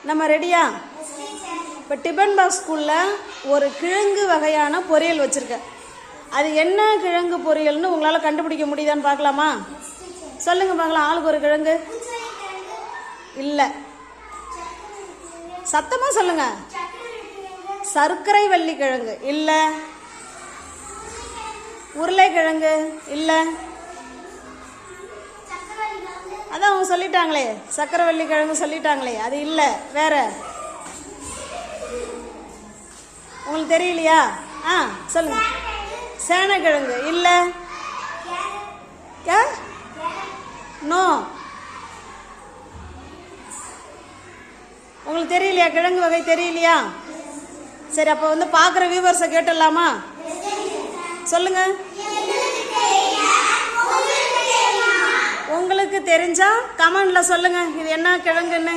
நம்ம ரெடியா? இப்போ டிபன் பாக்ஸ் ஸ்கூலில் ஒரு கிழங்கு வகையான பொரியல் வச்சுருக்கேன். அது என்ன கிழங்கு பொரியல்னு உங்களால் கண்டுபிடிக்க முடியுதான்னு பார்க்கலாமா? சொல்லுங்கள் பார்க்கலாம். ஆளுக்கு ஒரு கிழங்கு. இல்லை, சத்தமாக சொல்லுங்க. சர்க்கரை வள்ளி கிழங்கு இல்லை. உருளைக்கிழங்கு இல்லை. அதான் அவங்க சொல்லிட்டாங்களே, சக்கரவள்ளி கிழங்கு சொல்லிட்டாங்களே, அது இல்லை. வேற உங்களுக்கு தெரியலையா? சொல்லுங்க. சேனக்கிழங்கு இல்லை. நோ, உங்களுக்கு தெரியலையா? கிழங்கு வகை தெரியலையா? சரி, அப்போ பார்க்குற வியூவர்ஸை கேட்டுடலாமா? சொல்லுங்க. உங்களுக்கு தெரிஞ்சா கமெண்ட்ல சொல்லுங்க இது என்ன கிழங்குன்னு.